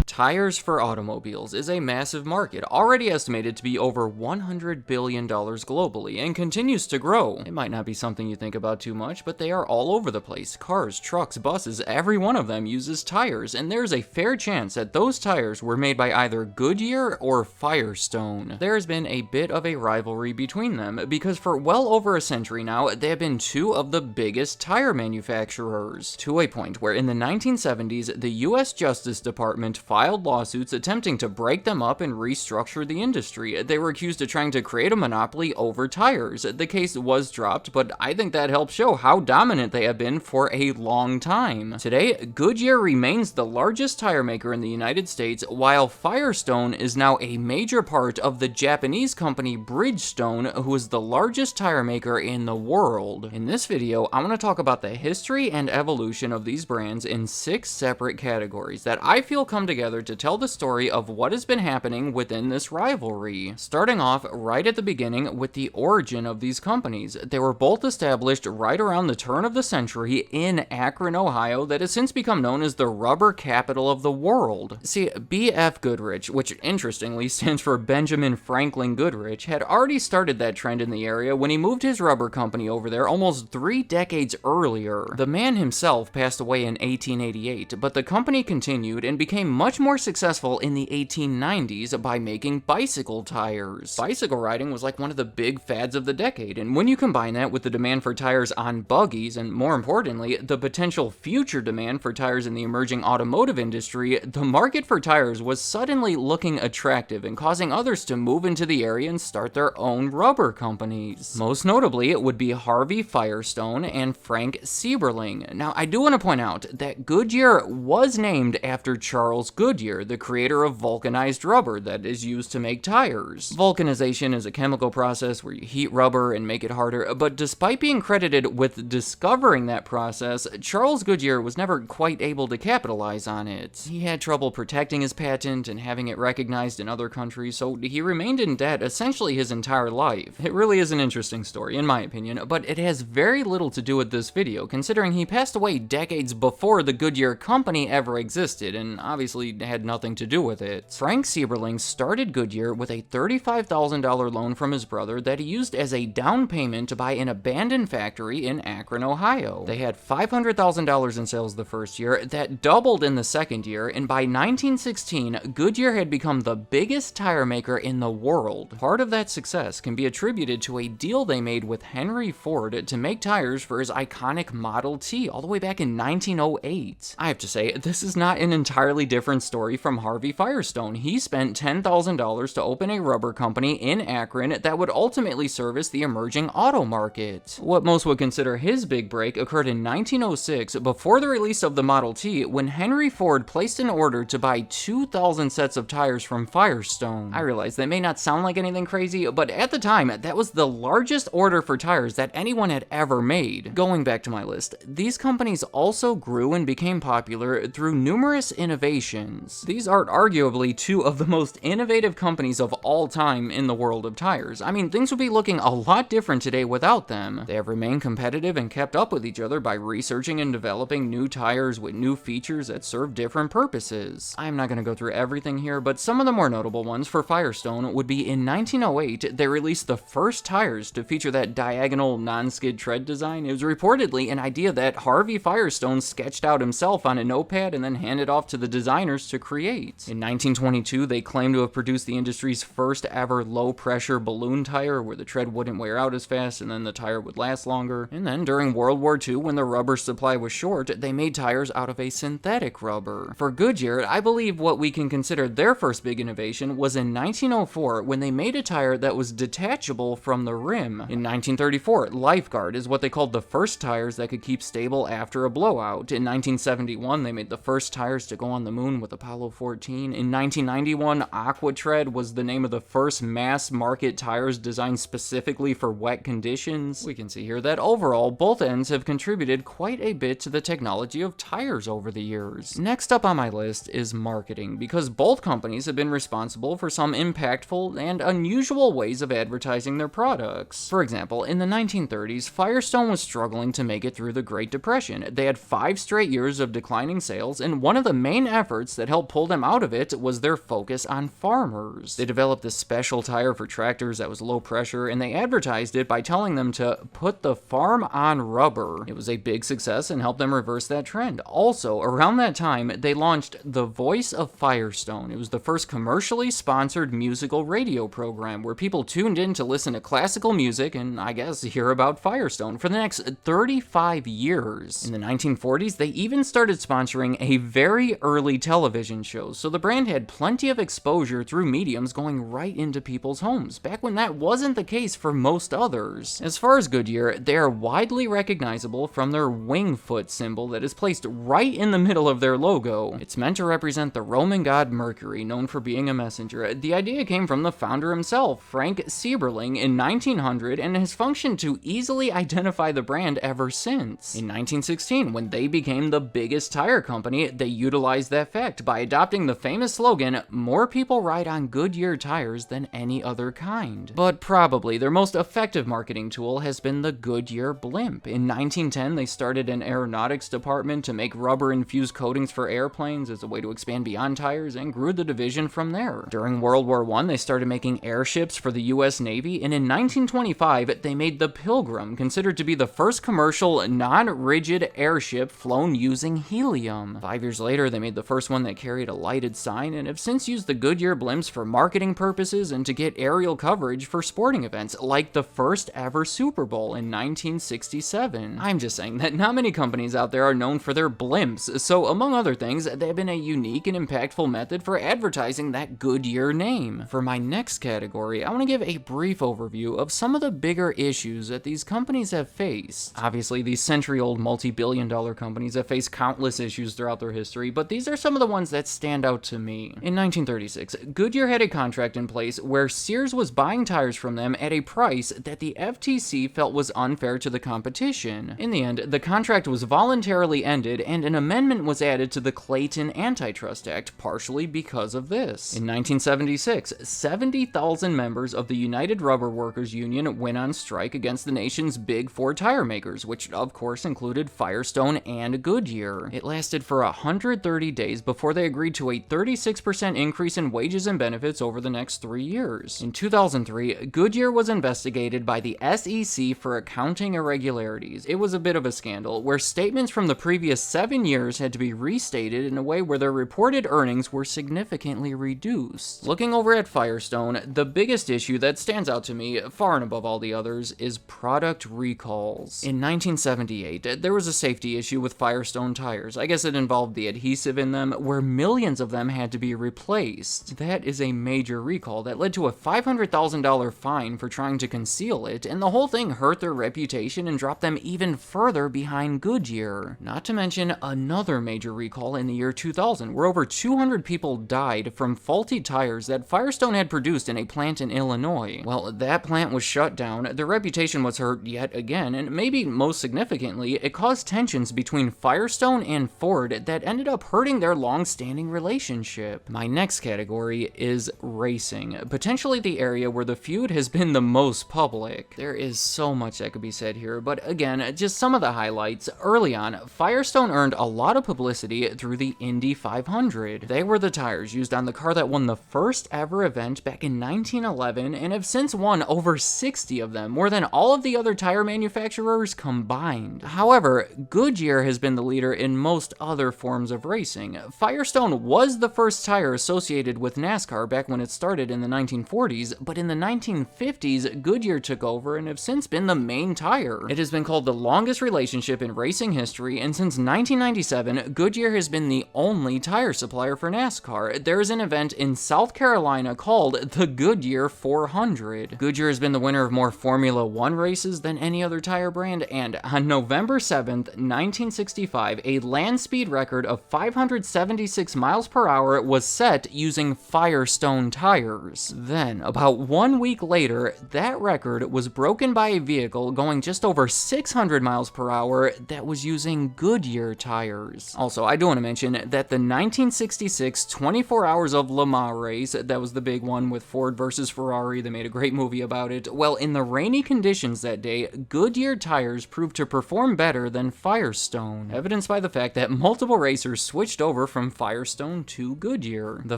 Tires for automobiles is a massive market, already estimated to be over $100 billion globally, and continues to grow. It might not be something you think about too much, but they are all over the place. Cars, trucks, buses, every one of them uses tires, and there's a fair chance that those tires were made by either Goodyear or Firestone. There's been a bit of a rivalry between them, because for well over a century now, they have been two of the biggest tire manufacturers, to a point where in the 1970s, the US Justice Department filed lawsuits attempting to break them up and restructure the industry. They were accused of trying to create a monopoly over tires. The case was dropped, but I think that helps show how dominant they have been for a long time. Today, Goodyear remains the largest tire maker in the United States, while Firestone is now a major part of the Japanese company Bridgestone, who is the largest tire maker in the world. In this video, I want to talk about the history and evolution of these brands in 6 separate categories that I feel come together to tell the story of what has been happening within this rivalry. Starting off right at the beginning with the origin of these companies. They were both established right around the turn of the century in Akron, Ohio, that has since become known as the rubber capital of the world. See, B.F. Goodrich, which interestingly stands for Benjamin Franklin Goodrich, had already started that trend in the area when he moved his rubber company over there almost 3 decades earlier. The man himself passed away in 1888, but the company continued and became much more successful in the 1890s by making bicycle tires. Bicycle riding was like one of the big fads of the decade, and when you combine that with the demand for tires on buggies, and more importantly, the potential future demand for tires in the emerging automotive industry, the market for tires was suddenly looking attractive and causing others to move into the area and start their own rubber companies. Most notably, it would be Harvey Firestone and Frank Sieberling. Now, I do want to point out that Goodyear was named after Charles Goodyear, the creator of vulcanized rubber that is used to make tires. Vulcanization is a chemical process where you heat rubber and make it harder, but despite being credited with discovering that process, Charles Goodyear was never quite able to capitalize on it. He had trouble protecting his patent and having it recognized in other countries, so he remained in debt essentially his entire life. It really is an interesting story, in my opinion, but it has very little to do with this video, considering he passed away decades before the Goodyear company ever existed, and obviously had nothing to do with it. Frank Sieberling started Goodyear with a $35,000 loan from his brother that he used as a down payment to buy an abandoned factory in Akron, Ohio. They had $500,000 in sales the first year, that doubled in the second year, and by 1916, Goodyear had become the biggest tire maker in the world. Part of that success can be attributed to a deal they made with Henry Ford to make tires for his iconic Model T all the way back in 1908. I have to say, this is not an entirely different story from Harvey Firestone. He spent $10,000 to open a rubber company in Akron that would ultimately service the emerging auto market. What most would consider his big break occurred in 1906 before the release of the Model T, when Henry Ford placed an order to buy 2,000 sets of tires from Firestone. I realize that may not sound like anything crazy, but at the time, that was the largest order for tires that anyone had ever made. Going back to my list, these companies also grew and became popular through numerous innovations. These are arguably two of the most innovative companies of all time in the world of tires. I mean, things would be looking a lot different today without them. They have remained competitive and kept up with each other by researching and developing new tires with new features that serve different purposes. I'm not going to go through everything here, but some of the more notable ones for Firestone would be in 1908, they released the first tires to feature that diagonal non-skid tread design. It was reportedly an idea that Harvey Firestone sketched out himself on a notepad and then handed off to the designers to create. In 1922, they claimed to have produced the industry's first ever low-pressure balloon tire, where the tread wouldn't wear out as fast and then the tire would last longer. And then during World War II, when the rubber supply was short, they made tires out of a synthetic rubber. For Goodyear, I believe what we can consider their first big innovation was in 1904, when they made a tire that was detachable from the rim. In 1934, Lifeguard is what they called the first tires that could keep stable after a blowout. In 1971, they made the first tires to go on the moon with a Apollo 14. In 1991, Aquatred was the name of the first mass-market tires designed specifically for wet conditions. We can see here that overall, both ends have contributed quite a bit to the technology of tires over the years. Next up on my list is marketing, because both companies have been responsible for some impactful and unusual ways of advertising their products. For example, in the 1930s, Firestone was struggling to make it through the Great Depression. They had 5 straight years of declining sales, and one of the main efforts that helped pull them out of it was their focus on farmers. They developed a special tire for tractors that was low pressure, and they advertised it by telling them to put the farm on rubber. It was a big success and helped them reverse that trend. Also, around that time, they launched The Voice of Firestone. It was the first commercially sponsored musical radio program where people tuned in to listen to classical music and, I guess, hear about Firestone for the next 35 years. In the 1940s, they even started sponsoring a very early television show, so the brand had plenty of exposure through mediums going right into people's homes, back when that wasn't the case for most others. As far as Goodyear, they are widely recognizable from their wing foot symbol that is placed right in the middle of their logo. It's meant to represent the Roman god Mercury, known for being a messenger. The idea came from the founder himself, Frank Sieberling, in 1900, and has functioned to easily identify the brand ever since. In 1916, when they became the biggest tire company, they utilized that fact by adopting the famous slogan, "More people ride on Goodyear tires than any other kind." But probably their most effective marketing tool has been the Goodyear blimp. In 1910, they started an aeronautics department to make rubber-infused coatings for airplanes as a way to expand beyond tires, and grew the division from there. During World War I, they started making airships for the US Navy, and in 1925, they made the Pilgrim, considered to be the first commercial, non-rigid airship flown using helium. 5 years later, they made the first one that carried a lighted sign, and have since used the Goodyear blimps for marketing purposes and to get aerial coverage for sporting events, like the first ever Super Bowl in 1967. I'm just saying that not many companies out there are known for their blimps, so among other things, they have been a unique and impactful method for advertising that Goodyear name. For my next category, I want to give a brief overview of some of the bigger issues that these companies have faced. Obviously, these century-old multi-billion-dollar companies have faced countless issues throughout their history, but these are some of the ones that stand out to me. In 1936, Goodyear had a contract in place where Sears was buying tires from them at a price that the FTC felt was unfair to the competition. In the end, the contract was voluntarily ended, and an amendment was added to the Clayton Antitrust Act, partially because of this. In 1976, 70,000 members of the United Rubber Workers Union went on strike against the nation's big 4 tire makers, which of course included Firestone and Goodyear. It lasted for 130 days before they agreed to a 36% increase in wages and benefits over the next 3 years. In 2003, Goodyear was investigated by the SEC for accounting irregularities. It was a bit of a scandal, where statements from the previous 7 years had to be restated in a way where their reported earnings were significantly reduced. Looking over at Firestone, the biggest issue that stands out to me, far and above all the others, is product recalls. In 1978, there was a safety issue with Firestone tires. I guess it involved the adhesive in them, where millions of them had to be replaced. That is a major recall that led to a $500,000 fine for trying to conceal it, and the whole thing hurt their reputation and dropped them even further behind Goodyear. Not to mention another major recall in the year 2000, where over 200 people died from faulty tires that Firestone had produced in a plant in Illinois. Well, that plant was shut down, their reputation was hurt yet again, and maybe most significantly, it caused tensions between Firestone and Ford that ended up hurting their long-standing relationship. My next category is racing, potentially the area where the feud has been the most public. There is so much that could be said here, but again, just some of the highlights. Early on, Firestone earned a lot of publicity through the Indy 500. They were the tires used on the car that won the first ever event back in 1911, and have since won over 60 of them, more than all of the other tire manufacturers combined. However, Goodyear has been the leader in most other forms of racing. Firestone was the first tire associated with NASCAR back when it started in the 1940s, but in the 1950s, Goodyear took over and have since been the main tire. It has been called the longest relationship in racing history, and since 1997, Goodyear has been the only tire supplier for NASCAR. There is an event in South Carolina called the Goodyear 400. Goodyear has been the winner of more Formula One races than any other tire brand, and on November 7th, 1965, a land speed record of 576 136 miles per hour was set using Firestone tires. Then, about 1 week later, that record was broken by a vehicle going just over 600 miles per hour that was using Goodyear tires. Also, I do want to mention that the 1966 24 Hours of Le Mans race, that was the big one with Ford versus Ferrari, they made a great movie about it. Well, in the rainy conditions that day, Goodyear tires proved to perform better than Firestone, evidenced by the fact that multiple racers switched over from Firestone to Goodyear. The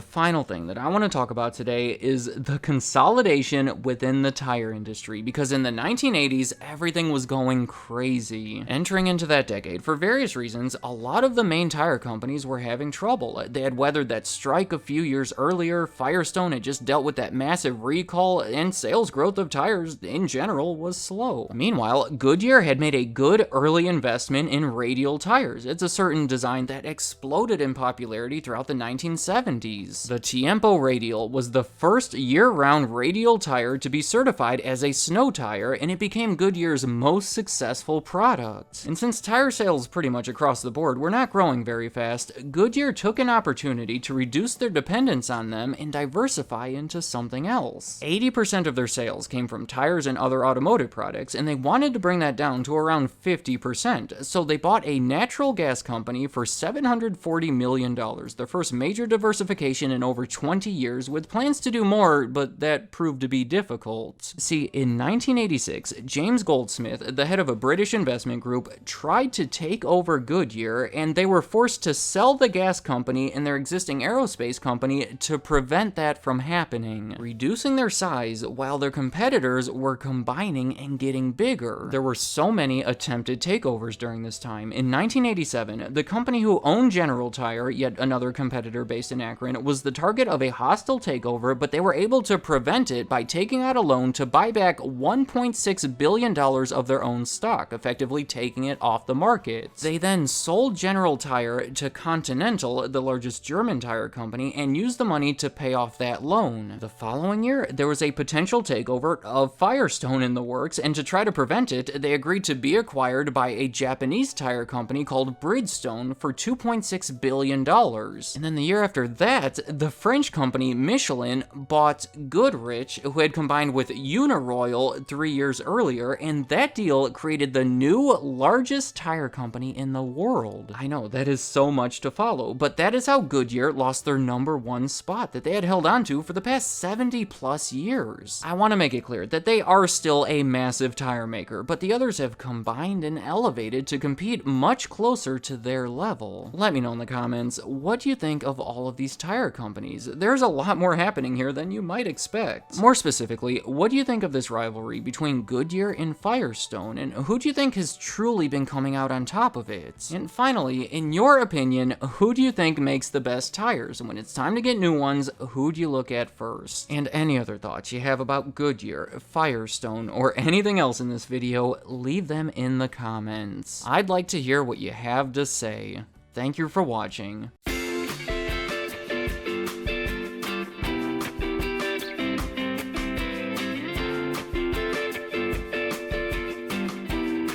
final thing that I want to talk about today is the consolidation within the tire industry, because in the 1980s, everything was going crazy. Entering into that decade, for various reasons, a lot of the main tire companies were having trouble. They had weathered that strike a few years earlier, Firestone had just dealt with that massive recall, and sales growth of tires in general was slow. Meanwhile, Goodyear had made a good early investment in radial tires. It's a certain design that exploded in popularity throughout the 1970s. The Tiempo Radial was the first year-round radial tire to be certified as a snow tire, and it became Goodyear's most successful product. And since tire sales pretty much across the board were not growing very fast, Goodyear took an opportunity to reduce their dependence on them and diversify into something else. 80% of their sales came from tires and other automotive products, and they wanted to bring that down to around 50%, so they bought a natural gas company for $740 million, their first major diversification in over 20 years, with plans to do more, but that proved to be difficult. See, in 1986, James Goldsmith, the head of a British investment group, tried to take over Goodyear, and they were forced to sell the gas company and their existing aerospace company to prevent that from happening, reducing their size while their competitors were combining and getting bigger. There were so many attempted takeovers during this time. In 1987, the company who owned General Tire, yet another competitor based in Akron, was the target of a hostile takeover, but they were able to prevent it by taking out a loan to buy back $1.6 billion of their own stock, effectively taking it off the market. They then sold General Tire to Continental, the largest German tire company, and used the money to pay off that loan. The following year, there was a potential takeover of Firestone in the works, and to try to prevent it, they agreed to be acquired by a Japanese tire company called Bridgestone for $2.6 billion. And then the year after that, the French company Michelin bought Goodrich, who had combined with Uniroyal 3 years earlier, and that deal created the new largest tire company in the world. I know, that is so much to follow, but that is how Goodyear lost their #1 spot that they had held on to for the past 70 plus years. I want to make it clear that they are still a massive tire maker, but the others have combined and elevated to compete much closer to their level. Let me know in the comments, what do you think of all of these tire companies? There's a lot more happening here than you might expect. More specifically, what do you think of this rivalry between Goodyear and Firestone, and who do you think has truly been coming out on top of it? And finally, in your opinion, who do you think makes the best tires? And when it's time to get new ones, who do you look at first? And any other thoughts you have about Goodyear, Firestone, or anything else in this video, leave them in the comments. I'd like to hear what you have to say. Thank you for watching.